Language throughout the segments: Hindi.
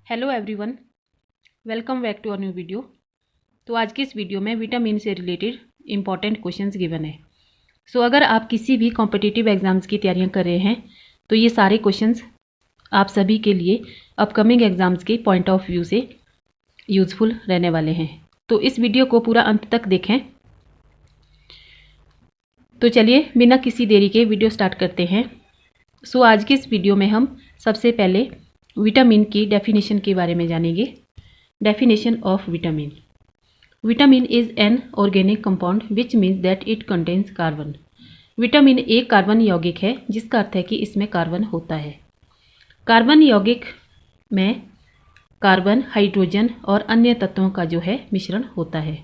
Hello everyone, welcome back to a new video. तो आज की इस वीडियो में विटामिन से रिलेटेड इंपॉर्टेंट क्वेश्चंस गिवन है। अगर आप किसी भी कॉम्पिटिटिव एग्जाम्स की तैयारियां कर रहे हैं तो ये सारे क्वेश्चंस आप सभी के लिए अपकमिंग एग्जाम्स के पॉइंट ऑफ व्यू से यूज़फुल रहने वाले हैं। तो इस वीडियो को पूरा अंत तक देखें। तो चलिए बिना किसी देरी के वीडियो स्टार्ट करते हैं। आज की इस वीडियो में हम सबसे पहले विटामिन की डेफिनेशन के बारे में जानेंगे। Definition of vitamin. Vitamin is an organic compound which means that it contains carbon. Vitamin एक कार्बन यौगिक है जिसका अर्थ है कि इसमें कार्बन होता है। कार्बन यौगिक में कार्बन, हाइड्रोजन और अन्य तत्वों का जो है मिश्रण होता है।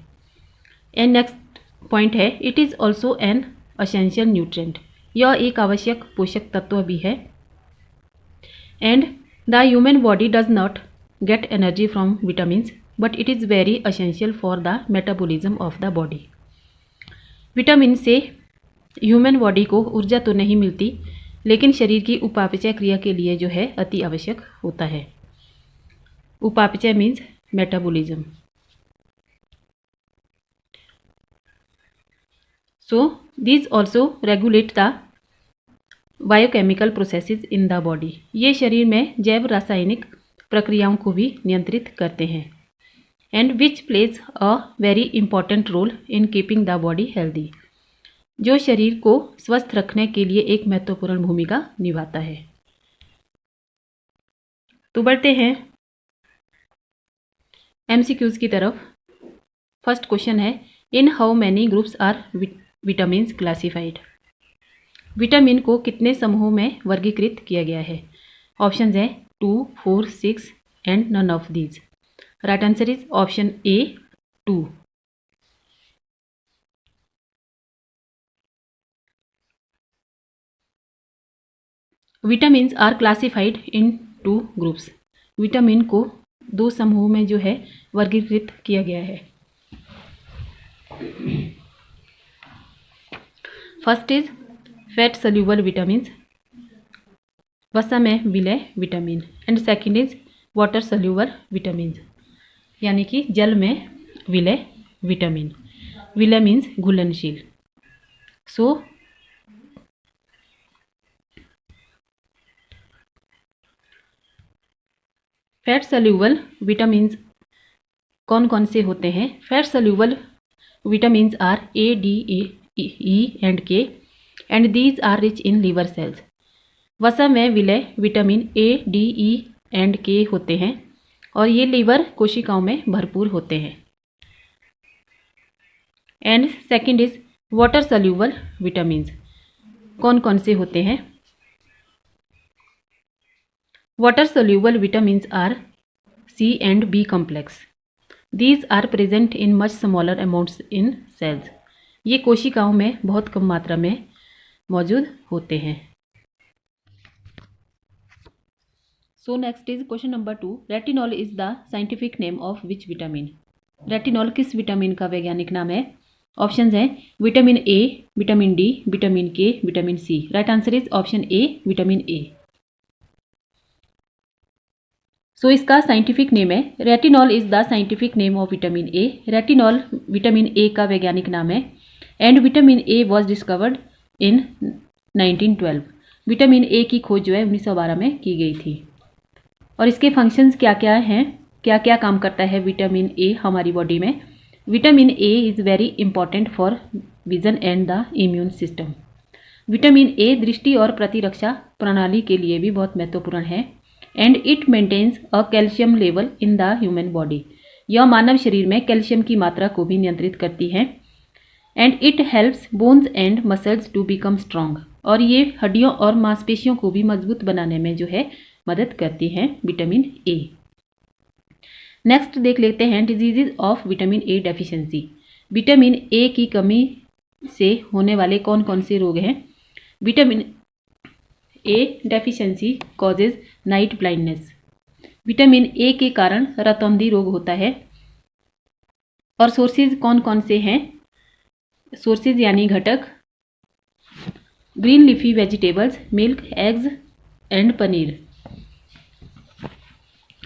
एंड नेक्स्ट पॉइंट है, it is also an essential nutrient. यह एक आवश्यक पोषक तत्व भी है। And the human body does not get energy from vitamins but it is very essential for the metabolism of the body। Vitamin से ह्यूमन बॉडी को ऊर्जा तो नहीं मिलती लेकिन शरीर की उपापचय क्रिया के लिए जो है अति आवश्यक होता है। उपापचय means metabolism. these also regulate the biochemical processes in the body। ये शरीर में जैव रासायनिक प्रक्रियाओं को भी नियंत्रित करते हैं। And which plays a very important role in keeping the body healthy. जो शरीर को स्वस्थ रखने के लिए एक महत्वपूर्ण भूमिका निभाता है। तो बढ़ते हैं एमसीक्यूज की तरफ। फर्स्ट क्वेश्चन है, in how many groups are vitamins classified. Vitamin को कितने समूहों में वर्गीकृत किया गया है। ऑप्शंस है 2, 4, 6 and none of these. Right answer is option A 2। Vitamins are classified in 2 groups. Vitamin को 2 समूहों में जो है वर्गीकृत किया गया है। First is fat soluble vitamins, वसा में विलय vitamin. And second is water soluble vitamin, यानी कि जल में विलय विटामिन। विलय मीन्स घुलनशील। फैट सोल्यूबल विटामिन्स कौन कौन से होते हैं। Fat soluble vitamins are A, D, E and K and these are rich in liver cells. वसा में विलय vitamin A, D, E and K होते हैं और ये लीवर कोशिकाओं में भरपूर होते हैं। And second is water soluble vitamins, कौन कौन से होते हैं। Water soluble vitamins are C and B complex. These are present in much smaller amounts in cells. ये कोशिकाओं में बहुत कम मात्रा में मौजूद होते हैं। Next is question number 2, retinol is the scientific name of which vitamin. Retinol किस विटामिन का वैज्ञानिक नाम है। ऑप्शंस हैं vitamin A, vitamin D, vitamin K, vitamin C. Right answer is option A vitamin A. इसका साइंटिफिक नेम है, retinol is the scientific name of vitamin A. Retinol vitamin A का वैज्ञानिक नाम है। And vitamin A was discovered in 1912। Vitamin A की खोज जो है 1912 में की गई थी। और इसके फंक्शंस क्या क्या हैं, क्या क्या काम करता है विटामिन ए हमारी बॉडी में। Vitamin A is very important for vision and the immune system. Vitamin A दृष्टि और प्रतिरक्षा प्रणाली के लिए भी बहुत महत्वपूर्ण है। And it maintains a calcium level in the human body. यह मानव शरीर में कैल्शियम की मात्रा को भी नियंत्रित करती है। And it helps bones and muscles to become strong. और ये हड्डियों और मांसपेशियों को भी मजबूत बनाने में जो है मदद करती हैं विटामिन ए। नेक्स्ट देख लेते हैं diseases of vitamin A deficiency. Vitamin A की कमी से होने वाले कौन कौन से रोग हैं। Vitamin A deficiency causes night blindness. Vitamin A के कारण रतौंधी रोग होता है। और सोर्सेज कौन कौन से हैं। सोर्सेज यानी घटक, green leafy vegetables, milk, eggs and paneer.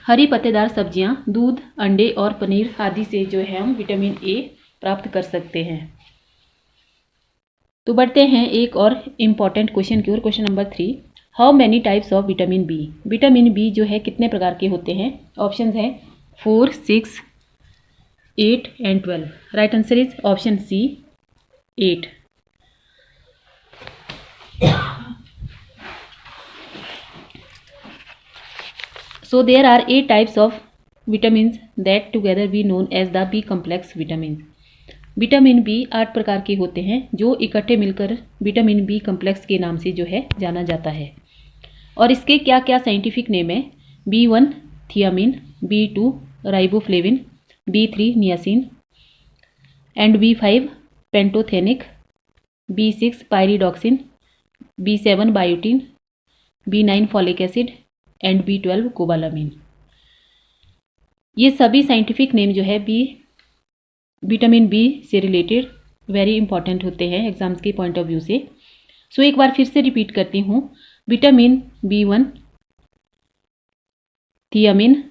हरी पत्तेदार सब्जियां, दूध, अंडे और पनीर आदि से जो है हम विटामिन ए प्राप्त कर सकते हैं। तो बढ़ते हैं एक और इम्पॉर्टेंट क्वेश्चन की ओर। Question number 3, how many types of vitamin B. Vitamin B जो है कितने प्रकार के होते हैं? ऑप्शन है 4, 6, 8 and 12। Right answer is option C 8। So there are 8 types of vitamins that together be known as the B complex vitamins. Vitamin B 8 प्रकार के होते हैं जो इकट्ठे मिलकर विटामिन बी कम्प्लेक्स के नाम से जो है जाना जाता है। और इसके क्या क्या साइंटिफिक नेम है? B1 thiamine, B2 riboflavin, B3 niacin and B5 pantothenic, B6 pyridoxine, B7 biotin, B9 folic acid and B12 cobalamin. ये सभी साइंटिफिक नेम जो है विटामिन बी से रिलेटेड वेरी इंपॉर्टेंट होते हैं एग्जाम्स के पॉइंट ऑफ व्यू से। सो एक बार फिर से रिपीट करती हूँ। विटामिन B1 थियामिन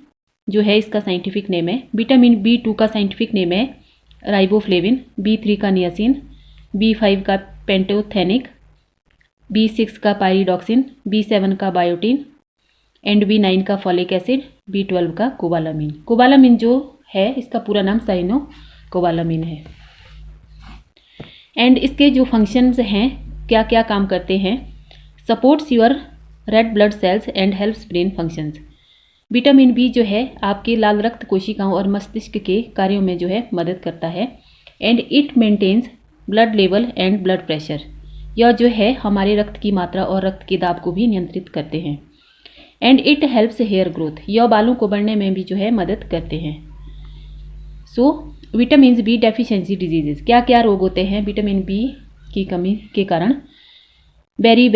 जो है इसका साइंटिफिक नेम है। विटामिन B2 का साइंटिफिक नेम है राइबोफ्लेविन, B3 का नियासिन, B5 का पेंटोथेनिक, B6 का पायरिडॉक्सिन, B7 का बायोटिन एंड B9 का फॉलिक एसिड, B12 का कोबालामिन। कोबालामिन जो है इसका पूरा नाम साइनो कोबालामिन है। एंड इसके जो फंक्शंस हैं, क्या क्या काम करते हैं? Supports your red blood cells and helps brain functions. Vitamin B जो है आपके लाल रक्त कोशिकाओं और मस्तिष्क के कार्यों में जो है मदद करता है। And it maintains blood level and blood pressure. यह जो है हमारे रक्त की मात्रा और रक्त के दाब को भी नियंत्रित करते हैं। And it helps hair growth. यह बालों को बढ़ने में भी जो है मदद करते हैं। So vitamin B deficiency diseases, क्या क्या रोग होते हैं विटामिन बी की कमी के कारण? बेरी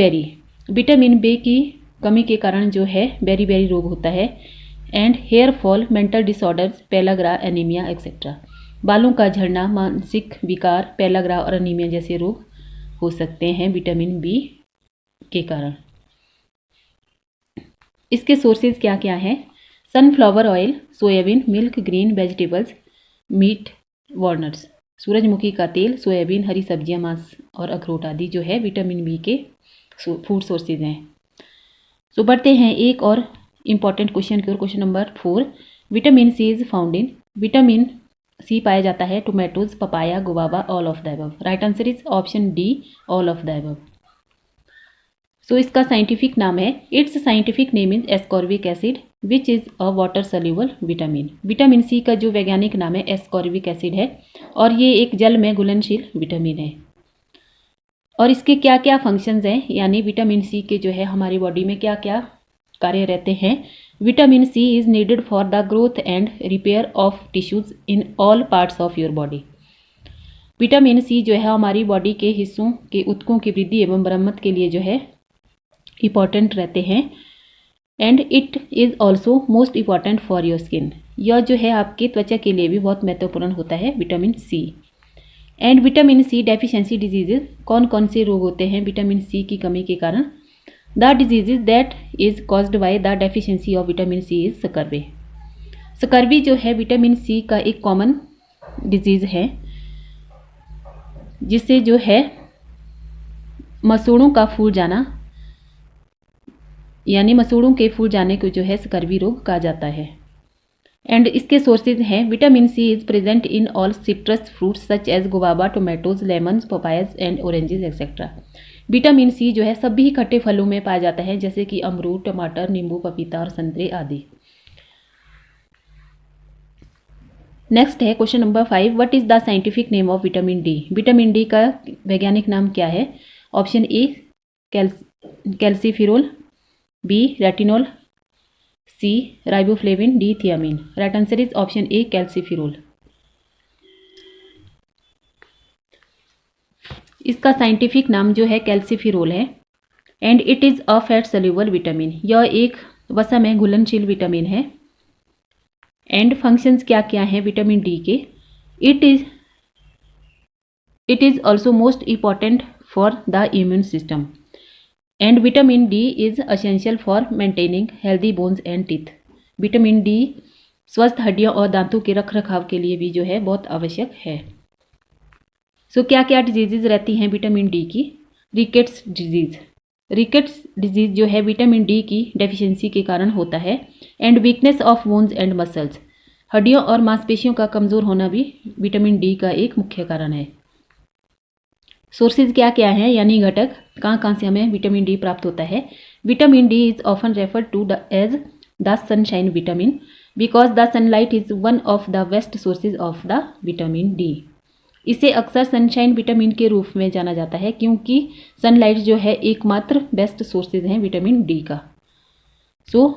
विटामिन बी की कमी के कारण जो है बेरी रोग होता है। And hair fall, mental disorders, pellagra, anaemia etcetera. बालों का झड़ना, मानसिक विकार, पेलाग्रा और एनीमिया जैसे रोग हो सकते हैं विटामिन बी के कारण। इसके सोर्सेज क्या क्या हैं? Sunflower oil, soybean, milk, green vegetables, meat, walnuts. सूरजमुखी का तेल, सोयाबीन, हरी सब्जियां, मांस और अखरोट आदि जो है विटामिन बी के फूड सोर्सेज हैं। सो बढ़ते हैं एक और इम्पॉर्टेंट क्वेश्चन की ओर। Question number 4, vitamin C is found in. Vitamin C पाया जाता है tomatoes, papaya, guava, all of the above. Right answer is option D, all of the above. So इसका साइंटिफिक नाम है, its scientific name is ascorbic acid which is a water soluble vitamin. Vitamin C का जो वैज्ञानिक नाम है एस्कॉर्बिक एसिड है और ये एक जल में घुलनशील विटामिन है। और इसके क्या क्या फंक्शंस हैं, यानी विटामिन सी के जो है हमारी बॉडी में क्या क्या कार्य रहते हैं? Vitamin C is needed for the growth and repair of tissues in all parts of your body. Vitamin C जो है हमारी बॉडी के हिस्सों के ऊतकों की वृद्धि एवं मरम्मत के लिए जो है इम्पॉर्टेंट रहते हैं। And it is also most important for your skin. यह जो है आपकी त्वचा के लिए भी बहुत महत्वपूर्ण होता है vitamin C. And vitamin C deficiency diseases, कौन कौन से रोग होते हैं विटामिन सी की कमी के कारण? The diseases that is caused by the deficiency of vitamin C is scurvy. Scurvy जो है विटामिन सी का एक कॉमन डिजीज़ है जिससे जो है मसूड़ों का फूल जाना, यानी मसूड़ों के फूल जाने को जो है स्कर्वी रोग कहा जाता है। एंड इसके सोर्सेज हैं, vitamin C is present in all citrus fruits such as guava, tomatoes, lemons, papayas and oranges etcetera. Vitamin C जो है सभी खट्टे फलों में पाया जाता है जैसे कि अमरूद, टमाटर, नींबू, पपीता और संतरे आदि। नेक्स्ट है question number 5, what is the scientific name of vitamin D. Vitamin D का वैज्ञानिक नाम क्या है? Option A calciferol, B retinol, C riboflavin, D thiamine. Right answer is option A calciferol. इसका साइंटिफिक नाम जो है कैल्सीफिरोल है। And it is a fat soluble vitamin. यह एक वसा में घुलनशील विटामिन है। एंड फंक्शंस क्या क्या हैं विटामिन डी के? It is also most important for the immune system. And vitamin D is essential for maintaining healthy bones and teeth. Vitamin D स्वस्थ हड्डियों और दांतों के रख रखाव के लिए भी जो है बहुत आवश्यक है। सो क्या क्या डिजीजेज रहती हैं विटामिन डी की? Rickets disease. रिकेट्स डिजीज जो है विटामिन डी की डेफिशिएंसी के कारण होता है। And weakness of bones and muscles, हड्डियों और मांसपेशियों का कमज़ोर होना भी विटामिन डी का एक मुख्य कारण है। सोर्सेज क्या क्या हैं, यानी घटक कहाँ कहाँ से हमें विटामिन डी प्राप्त होता है? Vitamin D is often referred to as the sunshine vitamin because the sunlight is one of the best sources of the vitamin D. इसे अक्सर सनशाइन विटामिन के रूप में जाना जाता है क्योंकि सनलाइट जो है एकमात्र बेस्ट सोर्सेज हैं विटामिन डी का। So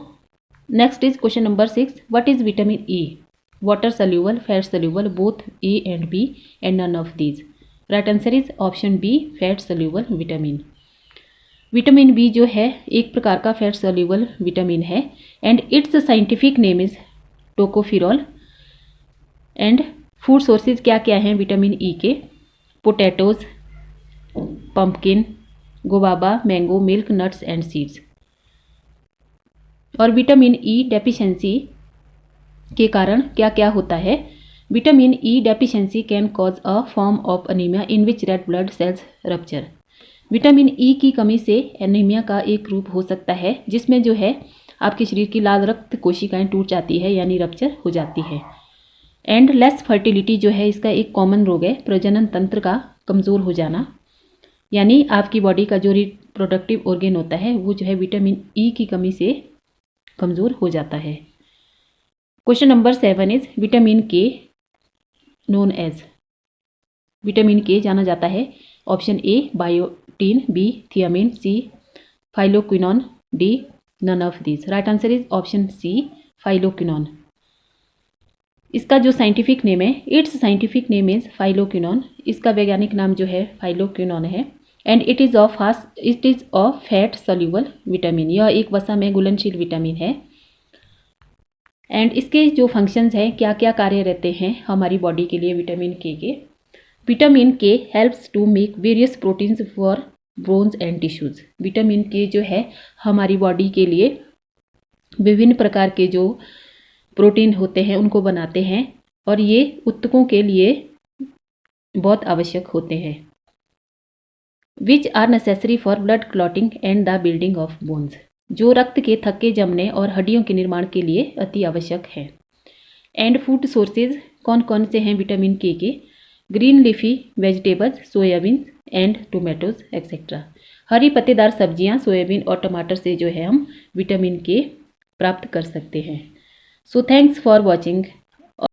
next is question number 6, what is vitamin E? Water soluble, fat soluble, both A and B and none of these. Right answer is option B, fat soluble vitamin. Vitamin B जो है एक प्रकार का फैट सल्यूबल विटामिन है and its scientific name is tocopherol. And food sources क्या क्या हैं विटामिन ई के? Potatoes, pumpkin, guava, mango, milk, nuts and seeds. और विटामिन ई डेफिशिएंसी के कारण क्या क्या होता है? Vitamin E deficiency can cause a form of anaemia in which red blood sales rupture. Vitamin E की कमी से एनीमिया का एक रूप हो सकता है जिसमें जो है आपके शरीर की लाल रक्त कोशिकाएं टूट जाती है यानी रप्चर हो जाती है। एंड लेस फर्टिलिटी जो है इसका एक कॉमन रोग है, प्रजनन तंत्र का कमज़ोर हो जाना, यानी आपकी बॉडी का जो रिप्रोडक्टिव ऑर्गन होता है वो जो है विटामिन ई की कमी से कमज़ोर हो जाता है। Question number 7 is vitamin K known as. Vitamin K जाना जाता है option A biotin, B thiamine, C phylloquinone, D none of this. Right answer is option C, phylloquinone. इसका जो साइंटिफिक नेम है, its scientific name is phylloquinone. इसका वैज्ञानिक नाम जो है फाइलोक्विनोन है। And it is of fat soluble vitamin. यह एक वसा में घुलनशील विटामिन है। एंड इसके जो फंक्शंस हैं, क्या क्या कार्य रहते हैं हमारी बॉडी के लिए vitamin K? Vitamin K helps to make various proteins for bones and tissues. Vitamin K जो है हमारी बॉडी के लिए विभिन्न प्रकार के जो प्रोटीन होते हैं उनको बनाते हैं और ये ऊतकों के लिए बहुत आवश्यक होते हैं। Which are necessary for blood clotting and the building of bones, जो रक्त के थक्के जमने और हड्डियों के निर्माण के लिए अति आवश्यक है। एंड फूड सोर्सेज कौन कौन से हैं vitamin K? Green leafy vegetables, soybean and tomatoes etcetera. हरी पत्तेदार सब्जियां, सोयाबीन और टमाटर से जो है हम विटामिन के प्राप्त कर सकते हैं। So thanks for watching.